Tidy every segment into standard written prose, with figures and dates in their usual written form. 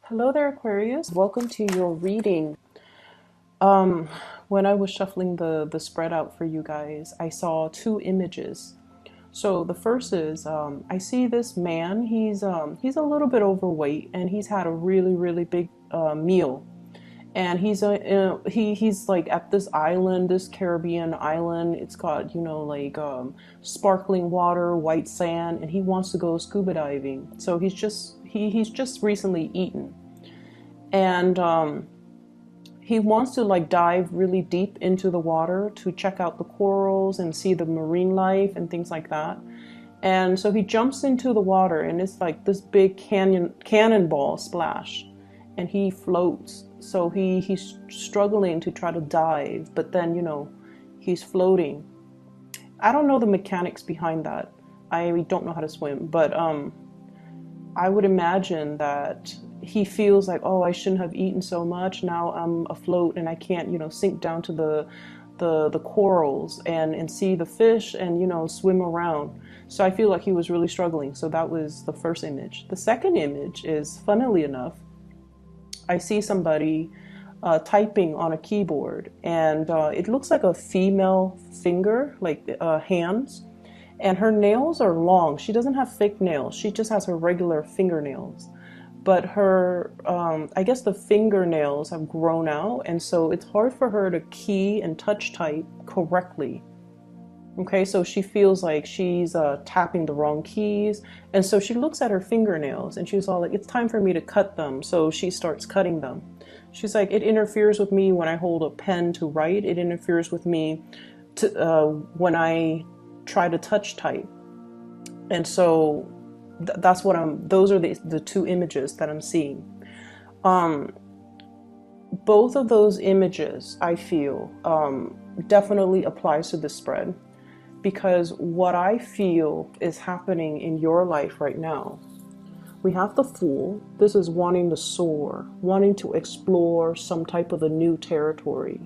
Hello there, Aquarius. Welcome to your reading. Um, when I was shuffling the spread out for you guys, I saw two images. So the first is I see this man. He's a little bit overweight, and he's had a really big meal. And he's like at this island, this Caribbean island. It's got like sparkling water, white sand, and he wants to go scuba diving. So he's just recently eaten, and he wants to like dive really deep into the water to check out the corals and see the marine life and things like that. And so he jumps into the water, and it's like this big cannonball splash, and he floats. So he's struggling to try to dive, but then he's floating. I don't know the mechanics behind that. I don't know how to swim, but I would imagine that he feels like, oh, I shouldn't have eaten so much. Now I'm afloat and I can't, sink down to the corals and see the fish and, swim around. So I feel like he was really struggling. So that was the first image. The second image is, funnily enough, I see somebody typing on a keyboard, and it looks like a female finger, like hands, and her nails are long. She doesn't have fake nails. She just has her regular fingernails. But her, I guess the fingernails have grown out, and so it's hard for her to key and touch type correctly. Okay, so she feels like she's tapping the wrong keys. And so she looks at her fingernails and she's all like, it's time for me to cut them. So she starts cutting them. She's like, it interferes with me when I hold a pen to write. It interferes with me when I try to touch type. And so that's what those are the two images that I'm seeing. Both of those images, I feel, definitely applies to the spread. Because what I feel is happening in your life right now, we have the Fool. This is wanting to soar, wanting to explore some type of a new territory,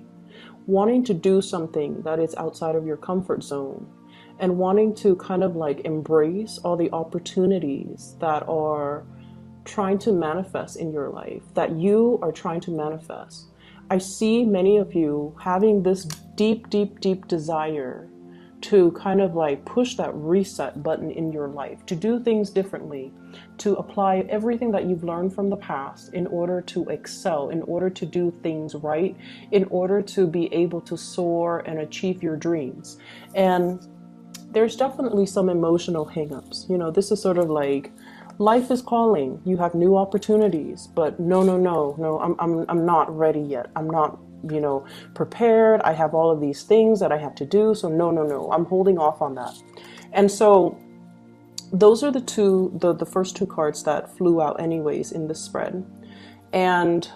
wanting to do something that is outside of your comfort zone, and wanting to kind of like embrace all the opportunities that are trying to manifest in your life, that you are trying to manifest. I see many of you having this deep desire to kind of like push that reset button in your life, to do things differently, to apply everything that you've learned from the past in order to excel, in order to do things right, in order to be able to soar and achieve your dreams. And there's definitely some emotional hangups. This is sort of like life is calling. You have new opportunities, but no, I'm not ready yet. I'm not prepared. I have all of these things that I have to do. So no, I'm holding off on that. And so those are the first two cards that flew out anyways in the spread. And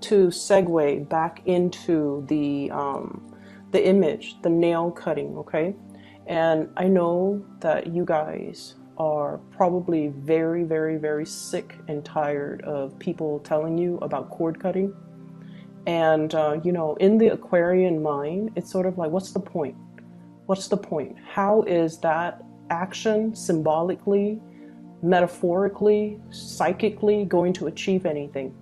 to segue back into the image, the nail cutting, okay? And I know that you guys are probably very sick and tired of people telling you about cord cutting. And, in the Aquarian mind, it's sort of like, what's the point? What's the point? How is that action symbolically, metaphorically, psychically going to achieve anything?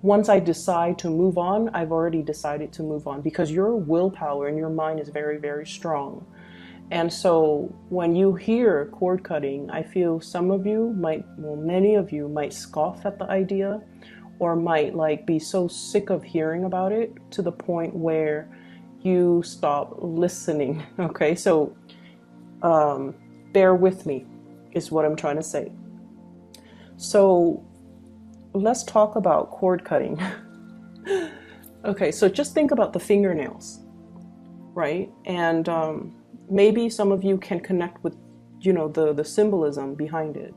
Once I decide to move on, I've already decided to move on, because your willpower and your mind is very strong. And so when you hear cord cutting, I feel many of you might scoff at the idea, or might like be so sick of hearing about it to the point where you stop listening. Okay, so bear with me is what I'm trying to say. So let's talk about cord cutting. Okay, so just think about the fingernails, right? And maybe some of you can connect with the symbolism behind it.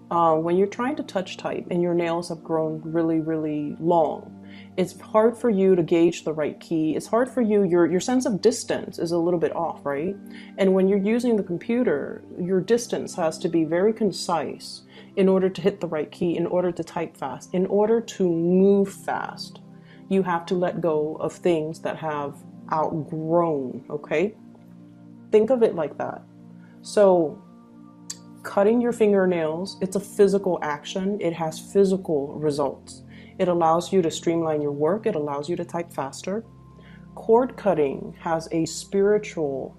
When you're trying to touch type and your nails have grown really long, it's hard for you to gauge the right key. It's hard for you, your sense of distance is a little bit off, right? And when you're using the computer, your distance has to be very concise in order to hit the right key, in order to type fast, in order to move fast. You have to let go of things that have outgrown, okay? Think of it like that. So Cutting your fingernails, it's a physical action. It has physical results. It allows you to streamline your work. It allows you to type faster. Cord cutting has a spiritual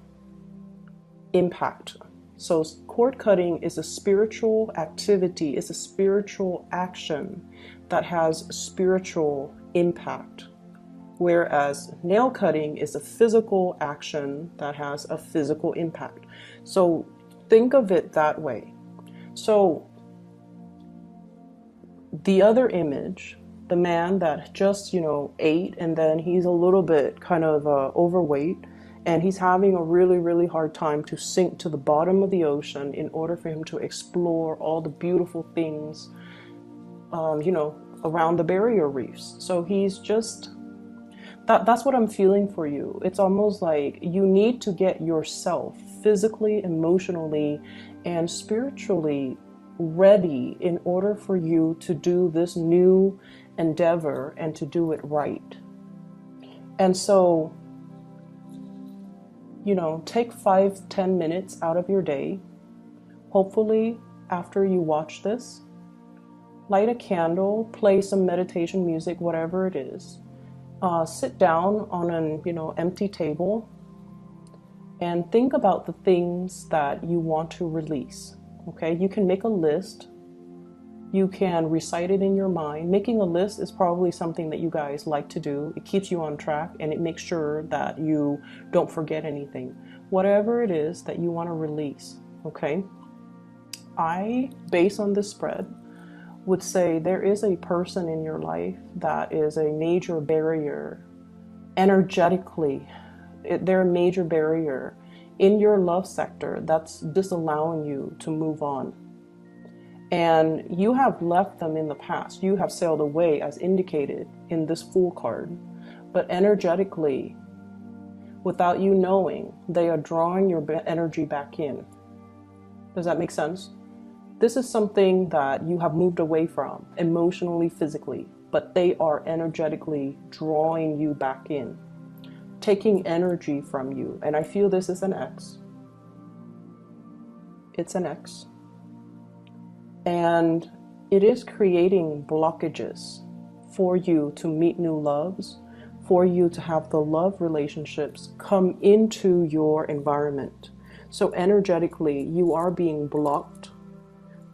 impact. So cord cutting is a spiritual activity. It's a spiritual action that has spiritual impact. Whereas nail cutting is a physical action that has a physical impact. So think of it that way. So the other image, the man that just, ate, and then he's a little bit kind of overweight, and he's having a really, really hard time to sink to the bottom of the ocean in order for him to explore all the beautiful things, around the barrier reefs. So he's just, that's what I'm feeling for you. It's almost like you need to get yourself physically, emotionally, and spiritually ready in order for you to do this new endeavor and to do it right. And so, take 5-10 minutes out of your day. Hopefully, after you watch this, light a candle, play some meditation music, whatever it is. Sit down on an empty table and think about the things that you want to release. Okay, you can make a list. You can recite it in your mind. Making a list is probably something that you guys like to do. It keeps you on track and it makes sure that you don't forget anything. Whatever it is that you want to release, okay? I, based on this spread, would say there is a person in your life that is a major barrier energetically. They're a major barrier in your love sector that's disallowing you to move on. And you have left them in the past. You have sailed away as indicated in this Fool card. But energetically, without you knowing, they are drawing your energy back in. Does that make sense? This is something that you have moved away from emotionally, physically, but they are energetically drawing you back in, taking energy from you. And I feel this is an X. It's an X. And it is creating blockages for you to meet new loves, for you to have the love relationships come into your environment. So energetically, you are being blocked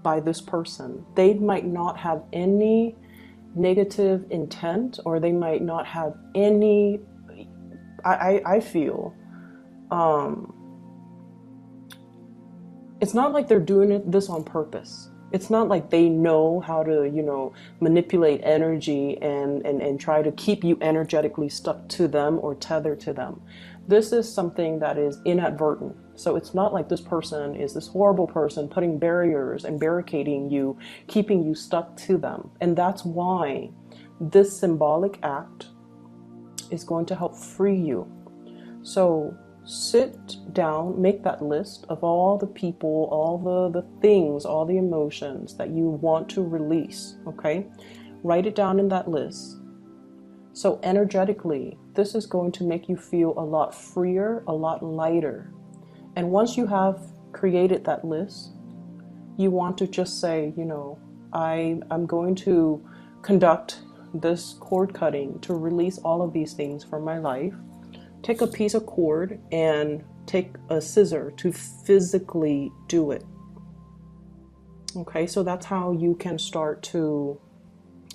by this person. They might not have any negative intent, or they might not have any, I feel, it's not like they're doing this on purpose. It's not like they know how to, manipulate energy and try to keep you energetically stuck to them or tethered to them. This is something that is inadvertent. So it's not like this person is this horrible person putting barriers and barricading you, keeping you stuck to them. And that's why this symbolic act is going to help free you. So sit down, make that list of all the people, all the things, all the emotions that you want to release, okay? Write it down in that list. So energetically, this is going to make you feel a lot freer, a lot lighter. And once you have created that list, you want to just say, I'm going to conduct this cord cutting to release all of these things from my life. Take a piece of cord and take a scissor to physically do it. Okay, so that's how you can start to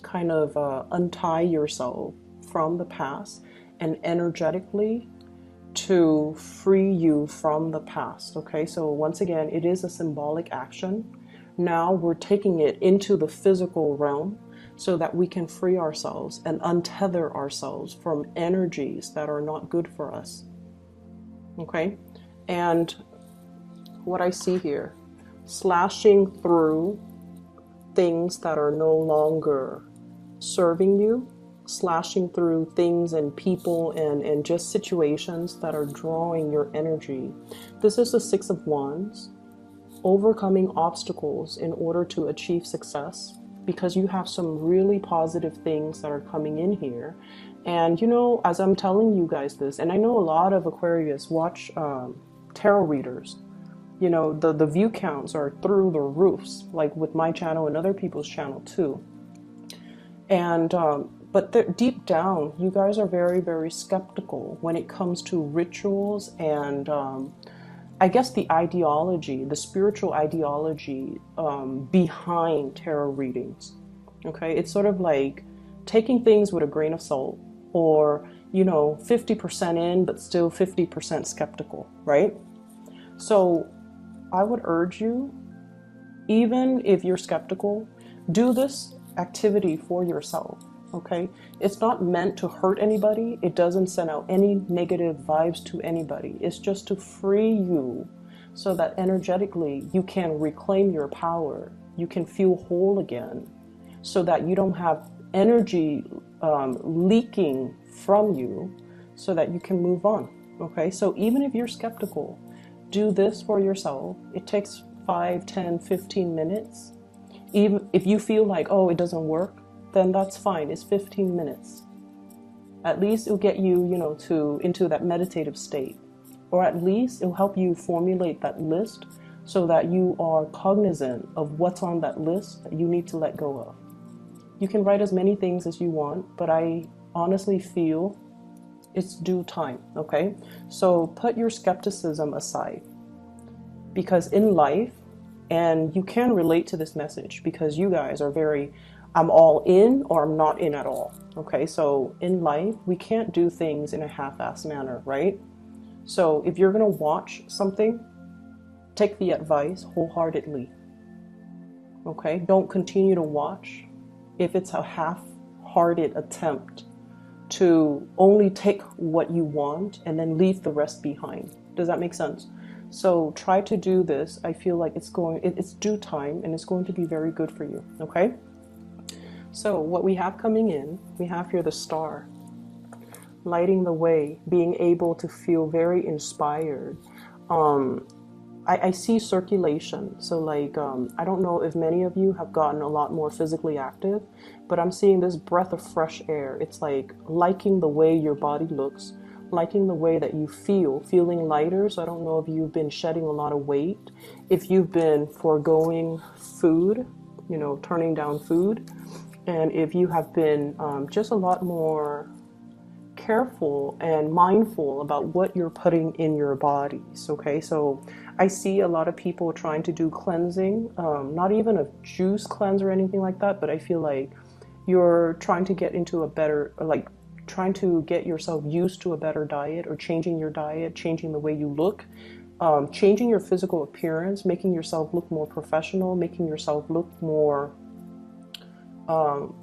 kind of untie yourself from the past and energetically to free you from the past. Okay, so once again, it is a symbolic action. Now we're taking it into the physical realm so that we can free ourselves and untether ourselves from energies that are not good for us. Okay, and what I see here, slashing through things that are no longer serving you, slashing through things and people and just situations that are drawing your energy. This is the Six of Wands, overcoming obstacles in order to achieve success, because you have some really positive things that are coming in here. And as I'm telling you guys this, and I know a lot of Aquarius watch tarot readers, You know, the view counts are through the roofs, like with my channel and other people's channel too. And but deep down, you guys are very, very skeptical when it comes to rituals and I guess the ideology, the spiritual ideology behind tarot readings. Okay, it's sort of like taking things with a grain of salt, or, you know, 50% in, but still 50% skeptical, right? So I would urge you, even if you're skeptical, do this activity for yourself, okay? It's not meant to hurt anybody. It doesn't send out any negative vibes to anybody. It's just to free you so that energetically you can reclaim your power. You can feel whole again so that you don't have energy leaking from you, so that you can move on, okay? So even if you're skeptical, do this for yourself. It takes 5, 10, 15 minutes. Even if you feel like, oh, it doesn't work, then that's fine. It's 15 minutes. At least it'll get you, you know, into that meditative state. Or at least it'll help you formulate that list so that you are cognizant of what's on that list that you need to let go of. You can write as many things as you want, but I honestly feel it's due time, okay? So put your skepticism aside, because in life, and you can relate to this message because you guys are very, I'm all in or I'm not in at all, okay? So in life, we can't do things in a half-assed manner, right? So if you're gonna watch something, take the advice wholeheartedly, okay? Don't continue to watch if it's a half-hearted attempt to only take what you want and then leave the rest behind. Does that make sense? So try to do this. I feel like it's due time and it's going to be very good for you, okay? So what we have coming in, we have here the star, lighting the way, being able to feel very inspired. I see circulation. So like, I don't know if many of you have gotten a lot more physically active, but I'm seeing this breath of fresh air. It's like liking the way your body looks, liking the way that you feel, feeling lighter. So I don't know if you've been shedding a lot of weight, if you've been foregoing food, you know, turning down food, and if you have been just a lot more careful and mindful about what you're putting in your bodies, okay? So I see a lot of people trying to do cleansing, not even a juice cleanse or anything like that, but I feel like you're trying to get into a better, like trying to get yourself used to a better diet, or changing your diet, changing the way you look, changing your physical appearance, making yourself look more professional, making yourself look more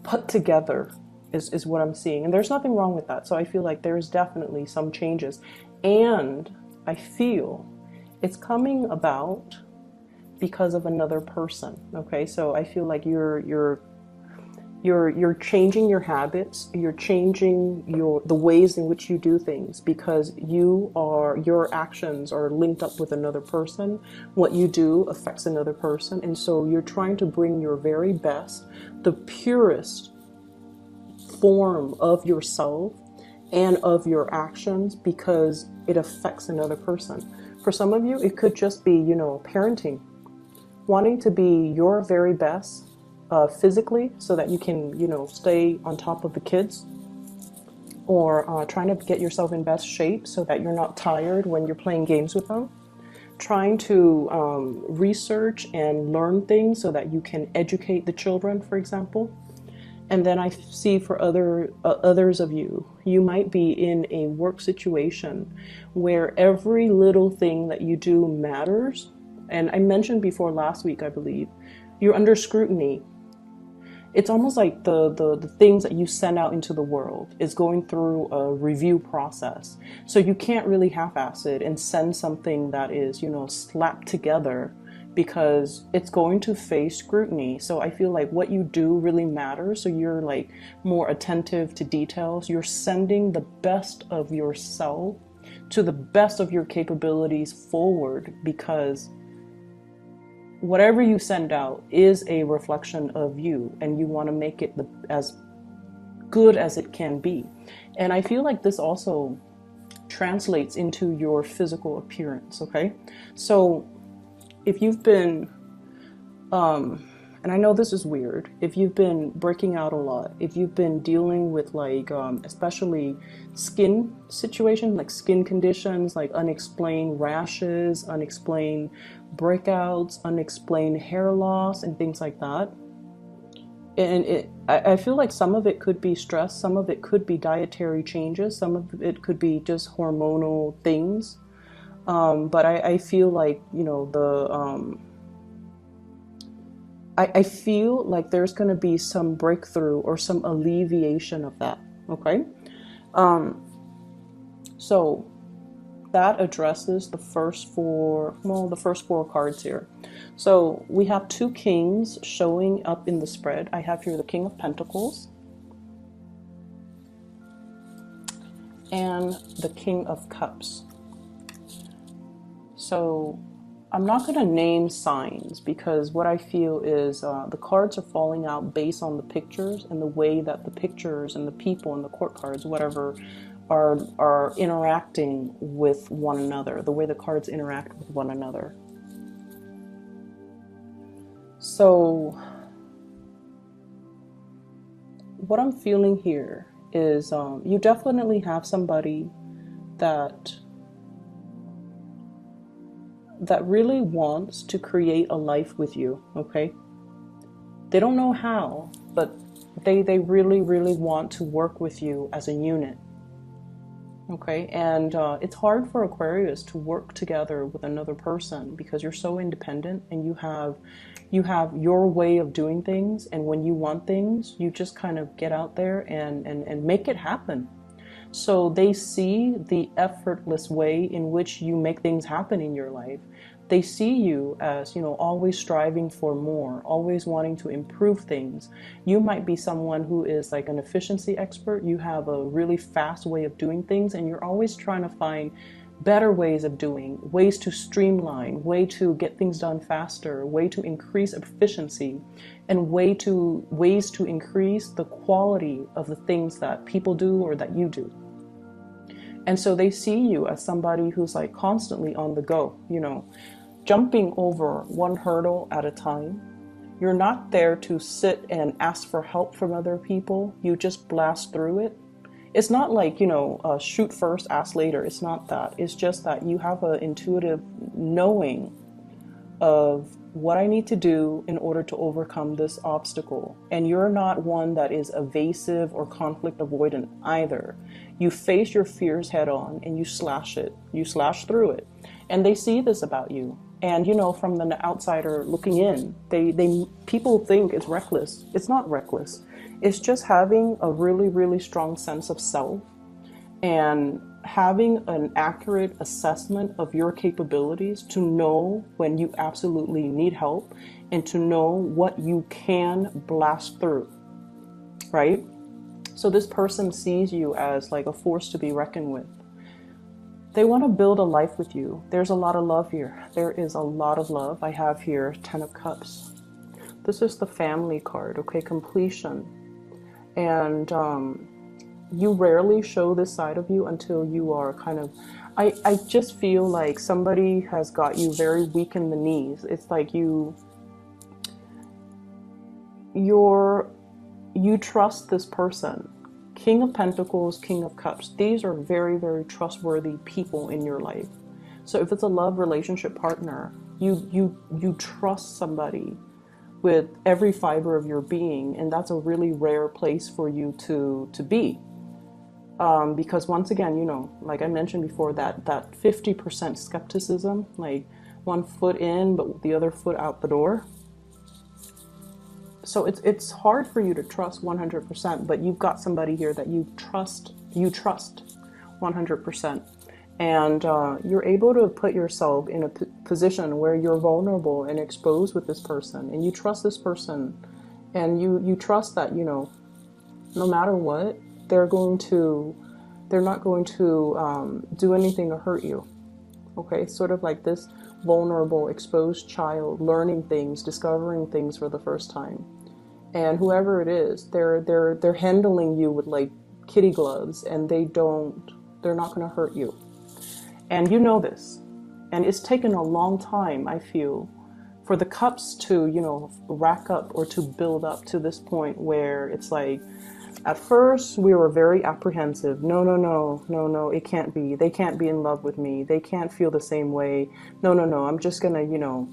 put together is what I'm seeing. And there's nothing wrong with that. So I feel like there's definitely some changes. And I feel it's coming about because of another person. Okay, so I feel like you're changing your habits, you're changing the ways in which you do things, because your actions are linked up with another person. What you do affects another person, and so you're trying to bring your very best, the purest form of yourself and of your actions, because it affects another person. For some of you, it could just be, you know, parenting, wanting to be your very best physically so that you can, you know, stay on top of the kids, or trying to get yourself in best shape so that you're not tired when you're playing games with them, trying to research and learn things so that you can educate the children, for example. And then I see for others of you, you might be in a work situation where every little thing that you do matters. And I mentioned before last week, I believe, you're under scrutiny. It's almost like the things that you send out into the world is going through a review process. So you can't really half-ass it and send something that is, you know, slapped together, because it's going to face scrutiny. So I feel like what you do really matters. So you're like more attentive to details. You're sending the best of yourself to the best of your capabilities forward, because whatever you send out is a reflection of you, and you want to make it as good as it can be. And I feel like this also translates into your physical appearance, okay? So if you've been, and I know this is weird, if you've been breaking out a lot, if you've been dealing with like, especially skin situations, like skin conditions, like unexplained rashes, unexplained breakouts, unexplained hair loss, and things like that. And I feel like some of it could be stress, some of it could be dietary changes, some of it could be just hormonal things. But I feel like, I feel like there's going to be some breakthrough or some alleviation of that. Okay. So that addresses the first four cards here. So we have two kings showing up in the spread. I have here the King of Pentacles and the King of Cups. So I'm not going to name signs because what I feel is the cards are falling out based on the pictures and the way that the pictures and the people and the court cards, whatever, are interacting with one another, the way the cards interact with one another. So what I'm feeling here is you definitely have somebody that really wants to create a life with you, okay? They don't know how, but they really, really want to work with you as a unit, okay? And it's hard for Aquarius to work together with another person because you're so independent and you have your way of doing things, and when you want things, you just kind of get out there and make it happen. So they see the effortless way in which you make things happen in your life. They see you as, always striving for more, always wanting to improve things. You might be someone who is like an efficiency expert. You have a really fast way of doing things, and you're always trying to find better ways of doing, ways to streamline, way to get things done faster, way to increase efficiency, and ways to increase the quality of the things that people do or that you do. And so they see you as somebody who's like constantly on the go, jumping over one hurdle at a time. You're not there to sit and ask for help from other people. You just blast through it. It's not like, shoot first, ask later. It's not that. It's just that you have an intuitive knowing of what I need to do in order to overcome this obstacle. And you're not one that is evasive or conflict avoidant either. You face your fears head on and you slash it. You slash through it. And they see this about you. And, from the outsider looking in, people think it's reckless. It's not reckless. It's just having a really, really strong sense of self and having an accurate assessment of your capabilities to know when you absolutely need help and to know what you can blast through, right? So this person sees you as like a force to be reckoned with. They want to build a life with you. There's a lot of love here. There is a lot of love. I have here 10 of Cups. This is the family card, okay? Completion. And you rarely show this side of you until you are kind of, I just feel like somebody has got you very weak in the knees. It's like you trust this person. King of Pentacles, King of Cups. These are very, very trustworthy people in your life. So if it's a love relationship partner, you trust somebody with every fiber of your being, and that's a really rare place for you to be. Because once again, like I mentioned before, that 50% skepticism, like one foot in but the other foot out the door. So it's hard for you to trust 100%, but you've got somebody here that you trust 100%. And you're able to put yourself in a position where you're vulnerable and exposed with this person, and you trust this person, and you trust that, no matter what, they're not going to do anything to hurt you. Okay, sort of like this vulnerable, exposed child learning things, discovering things for the first time. And whoever it is, they're handling you with like kitty gloves, and they're not going to hurt you. And you know this. And it's taken a long time, I feel, for the cups to, you know, rack up or to build up to this point where it's like, at first we were very apprehensive. No, no, no, no, no, it can't be. They can't be in love with me. They can't feel the same way. No, no, no, I'm just gonna, you know,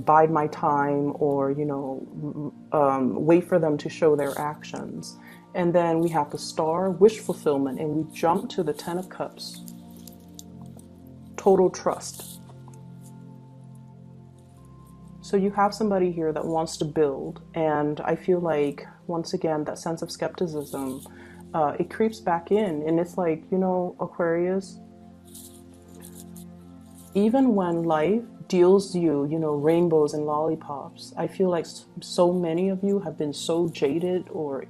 bide my time, or, you know, wait for them to show their actions. And then we have the Star, wish fulfillment, and we jump to the Ten of Cups, total trust. So you have somebody here that wants to build, and I feel like, once again, that sense of skepticism, it creeps back in, and it's like, you know, Aquarius, even when life deals you, you know, rainbows and lollipops, I feel like so many of you have been so jaded, or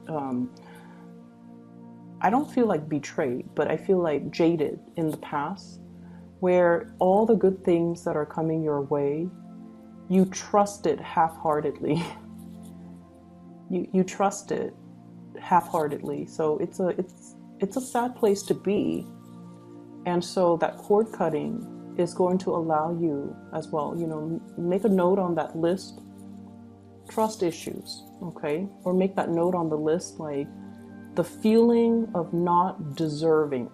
I don't feel like betrayed, but I feel like jaded in the past, where all the good things that are coming your way, you trust it half-heartedly. you trust it half-heartedly. So it's a sad place to be. And so that cord cutting is going to allow you as well, you know, make a note on that list, trust issues, okay? Or make that note on the list, like the feeling of not deserving,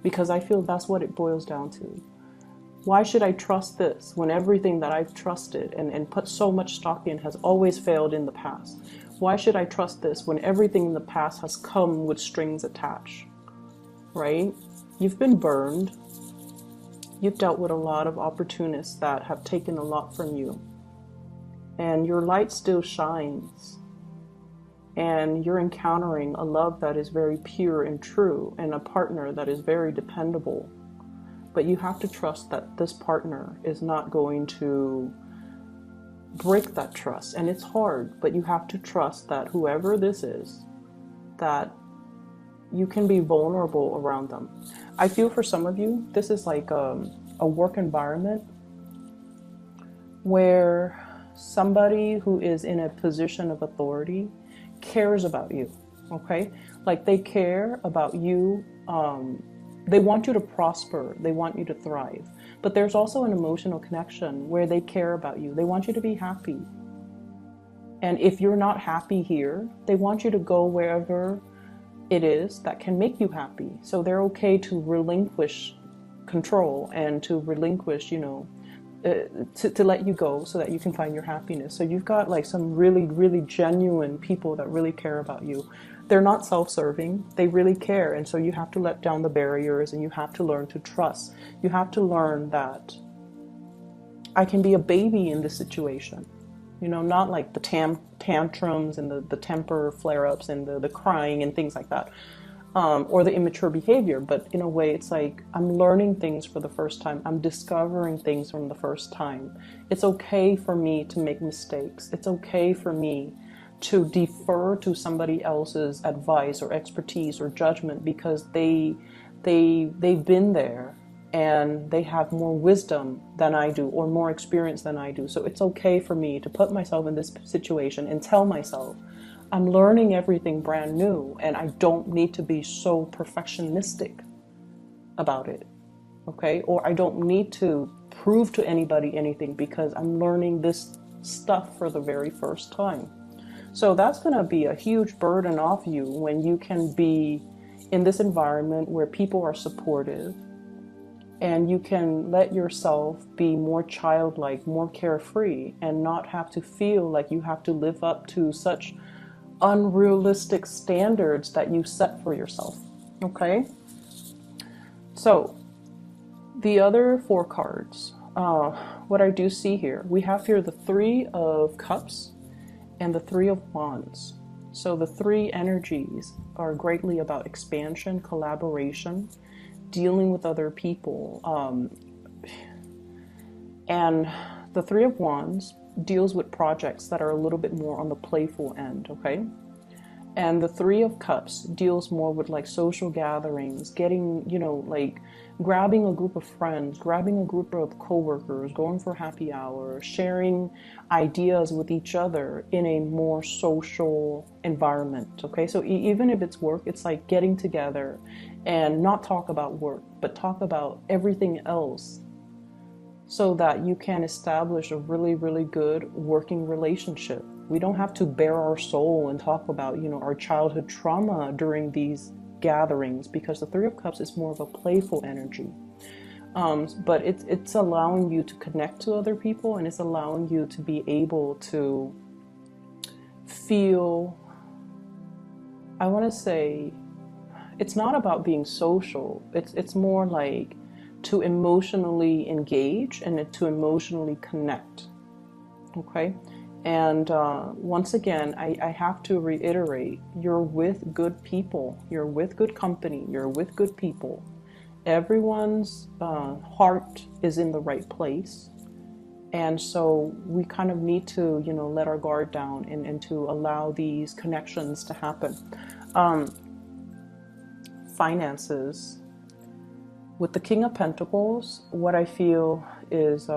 because I feel that's what it boils down to. Why should I trust this when everything that I've trusted and put so much stock in has always failed in the past? Why should I trust this when everything in the past has come with strings attached, right? You've been burned. You've dealt with a lot of opportunists that have taken a lot from you. And your light still shines. And you're encountering a love that is very pure and true, and a partner that is very dependable. But you have to trust that this partner is not going to break that trust. And it's hard, but you have to trust that whoever this is, that you can be vulnerable around them. I feel for some of you, this is like a work environment where somebody who is in a position of authority cares about you, okay? Like they care about you. They want you to prosper. They want you to thrive. But there's also an emotional connection where they care about you. They want you to be happy. And if you're not happy here, they want you to go wherever it is that can make you happy. So they're okay to relinquish control and to relinquish, you know, to let you go so that you can find your happiness. So you've got like some really, really genuine people that really care about you. They're not self-serving. They really care. And so you have to let down the barriers, and you have to learn to trust. You have to learn that I can be a baby in this situation. You know, not like the tantrums and the temper flare-ups and the crying and things like that, or the immature behavior. But in a way, it's like I'm learning things for the first time. I'm discovering things from the first time. It's okay for me to make mistakes. It's okay for me to defer to somebody else's advice or expertise or judgment, because they've been there and they have more wisdom than I do, or more experience than I do. So it's okay for me to put myself in this situation and tell myself I'm learning everything brand new, and I don't need to be so perfectionistic about it, okay? Or I don't need to prove to anybody anything, because I'm learning this stuff for the very first time. So that's going to be a huge burden off you when you can be in this environment where people are supportive, and you can let yourself be more childlike, more carefree, and not have to feel like you have to live up to such unrealistic standards that you set for yourself. Okay? So the other four cards, what I do see here, we have here the Three of Cups and the Three of Wands. So the three energies are greatly about expansion, collaboration, dealing with other people. And the Three of Wands deals with projects that are a little bit more on the playful end, okay? And the Three of Cups deals more with like social gatherings, getting, you know, like grabbing a group of friends, grabbing a group of coworkers, going for happy hour, sharing ideas with each other in a more social environment, okay? So even if it's work, it's like getting together and not talk about work, but talk about everything else. so that you can establish a really, really good working relationship. We don't have to bare our soul and talk about, our childhood trauma during these gatherings, because the Three of Cups is more of a playful energy. But it's allowing you to connect to other people, and it's allowing you to be able to feel, I want to say, it's not about being social. It's more like to emotionally engage and to emotionally connect. Okay? And once again, I have to reiterate, you're with good people. You're with good company. You're with good people. Everyone's heart is in the right place. And so we kind of need to, let our guard down and to allow these connections to happen. Finances. With the King of Pentacles, what I feel is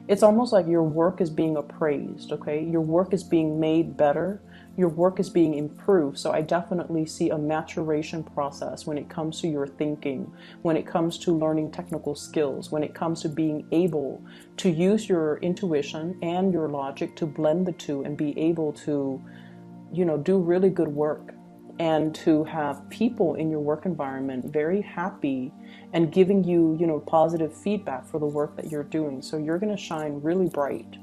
it's almost like your work is being appraised, okay? Your work is being made better. Your work is being improved. So I definitely see a maturation process when it comes to your thinking, when it comes to learning technical skills, when it comes to being able to use your intuition and your logic to blend the two and be able to, do really good work. And to have people in your work environment very happy and giving you, positive feedback for the work that you're doing. So you're going to shine really bright.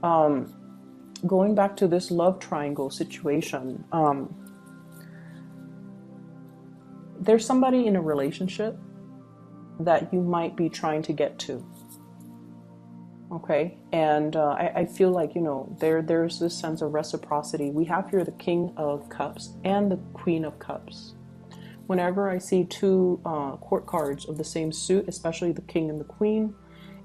Going back to this love triangle situation, there's somebody in a relationship that you might be trying to get to. Okay, and I feel like, there's this sense of reciprocity. We have here the King of Cups and the Queen of Cups. Whenever I see two court cards of the same suit, especially the King and the Queen,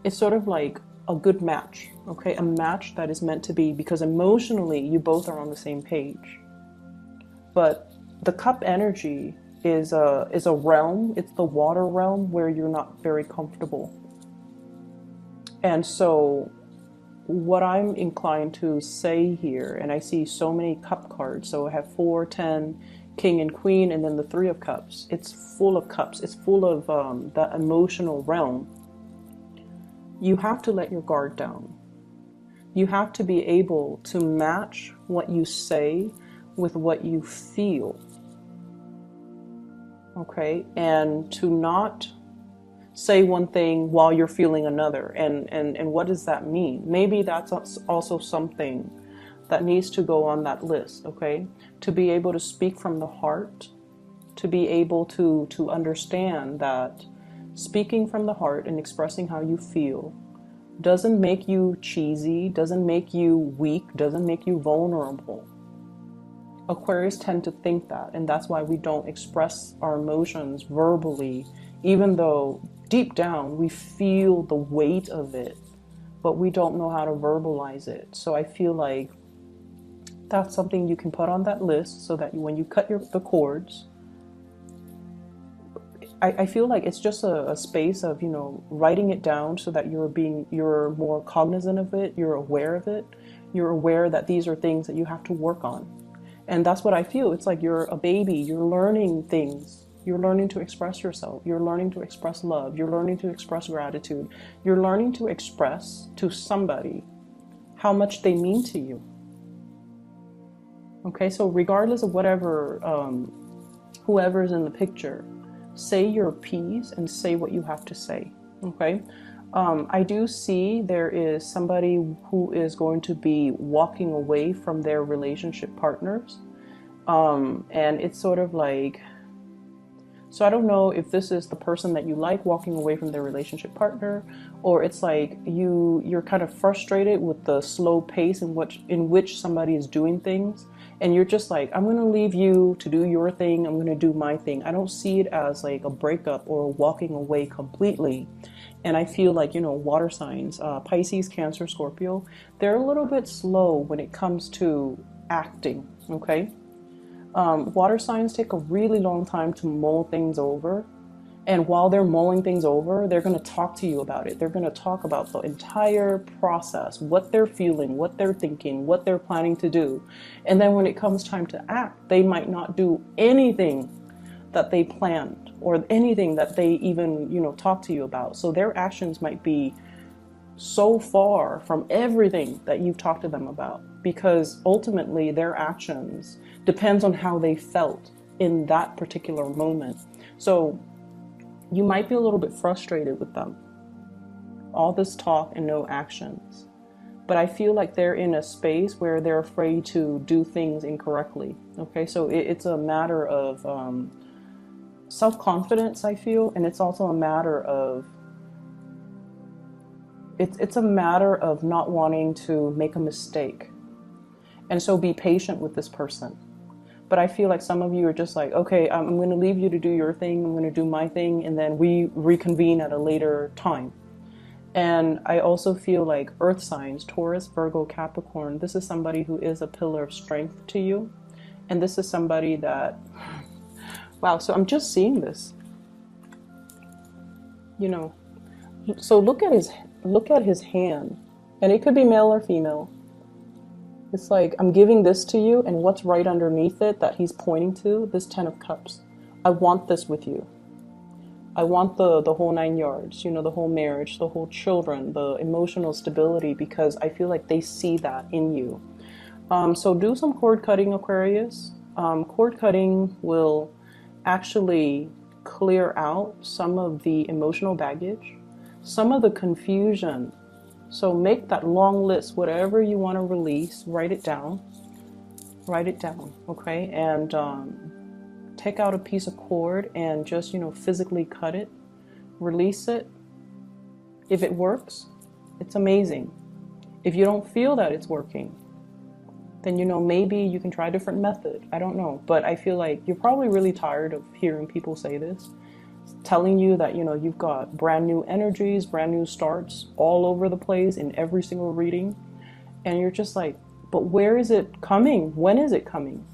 it's sort of like a good match, okay? A match that is meant to be, because emotionally you both are on the same page. But the cup energy is a realm, it's the water realm where you're not very comfortable. And so what I'm inclined to say here, and I see so many cup cards, so I have 4, 10, King and Queen, and then the Three of Cups. It's full of cups. It's full of that emotional realm. You have to let your guard down. You have to be able to match what you say with what you feel. Okay? And to not say one thing while you're feeling another. And what does that mean? Maybe that's also something that needs to go on that list, okay? To be able to speak from the heart, to be able to understand that speaking from the heart and expressing how you feel doesn't make you cheesy, doesn't make you weak, doesn't make you vulnerable. Aquarius tend to think that, and that's why we don't express our emotions verbally, even though deep down we feel the weight of it, but we don't know how to verbalize it. So I feel like that's something you can put on that list, so that when you cut the cords, I feel like it's just a space of, writing it down so that you're more cognizant of it, you're aware of it, you're aware that these are things that you have to work on. And that's what I feel. It's like you're a baby, you're learning things. You're learning to express yourself. You're learning to express love. You're learning to express gratitude. You're learning to express to somebody how much they mean to you. Okay, so regardless of whatever, whoever's in the picture, say your piece and say what you have to say. Okay, I do see there is somebody who is going to be walking away from their relationship partners, and it's sort of like, so I don't know if this is the person that you like walking away from their relationship partner, or it's like you're kind of frustrated with the slow pace in which somebody is doing things, and you're just like, I'm going to leave you to do your thing, I'm going to do my thing. I don't see it as like a breakup or walking away completely. And I feel like, water signs, Pisces, Cancer, Scorpio, they're a little bit slow when it comes to acting, okay? Water signs take a really long time to mull things over. And while they're mulling things over, they're going to talk to you about it. They're going to talk about the entire process, what they're feeling, what they're thinking, what they're planning to do. And then when it comes time to act, they might not do anything that they planned or anything that they even, talk to you about. So their actions might be so far from everything that you've talked to them about, because ultimately their actions depends on how they felt in that particular moment. So you might be a little bit frustrated with them. All this talk and no actions. But I feel like they're in a space where they're afraid to do things incorrectly. Okay, so it's a matter of self-confidence, I feel, and it's also a matter of it's a matter of not wanting to make a mistake. And so be patient with this person. But I feel like some of you are just like, okay, I'm going to leave you to do your thing, I'm going to do my thing, and then we reconvene at a later time. And I also feel like earth signs, Taurus, Virgo, Capricorn, this is somebody who is a pillar of strength to you. And this is somebody that, wow, so I'm just seeing this, you know. So look at his hand, and it could be male or female. It's like, I'm giving this to you, and what's right underneath it that he's pointing to, this 10 of Cups. I want this with you. I want the whole 9 yards, you know, the whole marriage, the whole children, the emotional stability, because I feel like they see that in you. So do some cord cutting, Aquarius. Cord cutting will actually clear out some of the emotional baggage, some of the confusion. So make that long list, whatever you want to release, write it down, okay? And take out a piece of cord and just, you know, physically cut it, release it. If it works, it's amazing. If you don't feel that it's working, then, you know, maybe you can try a different method. I don't know, but I feel like you're probably really tired of hearing people say this, telling you that, you know, you've got brand new energies, brand new starts all over the place in every single reading. And you're just like, but where is it coming? When is it coming?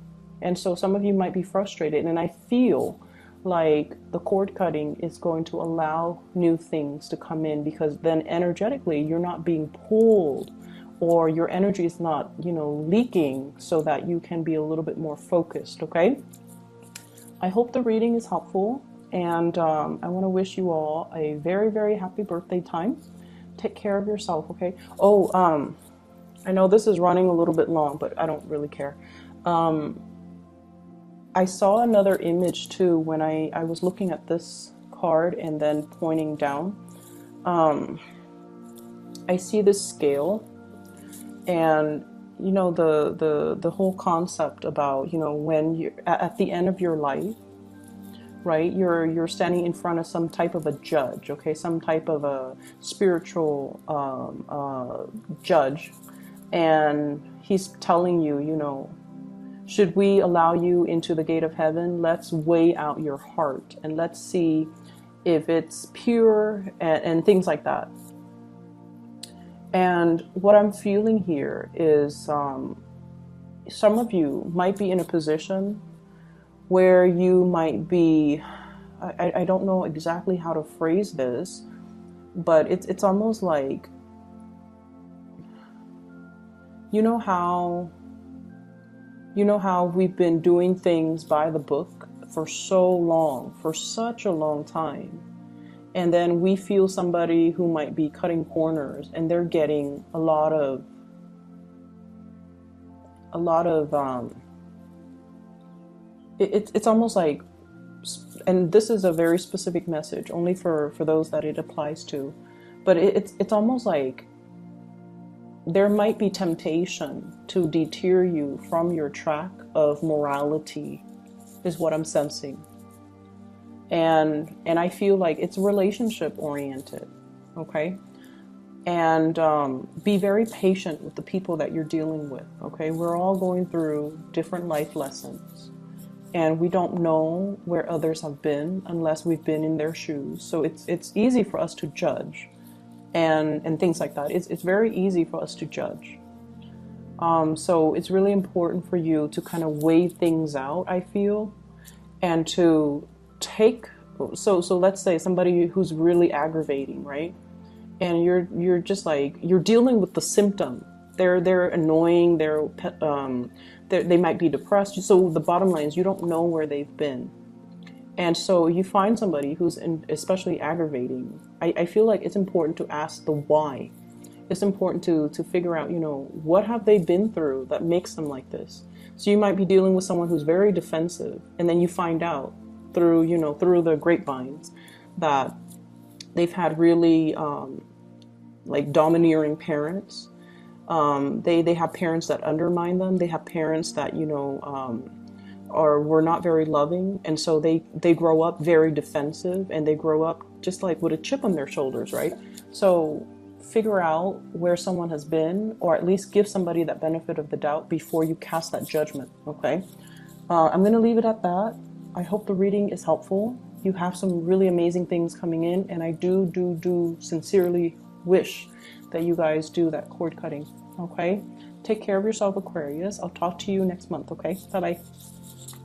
And so some of you might be frustrated. And I feel like the cord cutting is going to allow new things to come in, because then energetically you're not being pulled, or your energy is not, you know, leaking, so that you can be a little bit more focused, okay? I hope the reading is helpful. And I want to wish you all a very, very happy birthday time. Take care of yourself, okay? Oh, I know this is running a little bit long, but I don't really care. I saw another image too when I was looking at this card and then pointing down. I see this scale, and you know, the whole concept about, you know, when you're at the end of your life, right? You're standing in front of some type of a judge, okay? Some type of a spiritual judge, and he's telling you, you know, should we allow you into the gate of heaven? Let's weigh out your heart and let's see if it's pure, and things like that. And what I'm feeling here is some of you might be in a position where you might be, I don't know exactly how to phrase this, but it's almost like, you know how we've been doing things by the book for so long, for such a long time, and then we feel somebody who might be cutting corners, and they're getting a lot of it's almost like, and this is a very specific message only for those that it applies to, but it's almost like there might be temptation to deter you from your track of morality, is what I'm sensing. And I feel like it's relationship oriented, okay? And be very patient with the people that you're dealing with, okay? We're all going through different life lessons, and we don't know where others have been unless we've been in their shoes. So it's easy for us to judge and things like that. It's very easy for us to judge. So it's really important for you to kind of weigh things out, I feel, and to take, so let's say somebody who's really aggravating, right? And you're just like, you're dealing with the symptom. They're annoying, they might be depressed. So the bottom line is you don't know where they've been. And so you find somebody who's especially aggravating. I feel like it's important to ask the why. it's important to figure out, you know, what have they been through that makes them like this. So you might be dealing with someone who's very defensive, and then you find out through, you know, through the grapevines that they've had really like domineering parents. They have parents that undermine them. They have parents that, you know, or were not very loving, and so they grow up very defensive, and they grow up just like with a chip on their shoulders, right? So figure out where someone has been, or at least give somebody that benefit of the doubt before you cast that judgment. Okay, I'm going to leave it at that. I hope the reading is helpful. You have some really amazing things coming in, and I do sincerely wish that you guys do that cord cutting. Okay, take care of yourself, Aquarius. I'll talk to you next month. Okay, bye bye.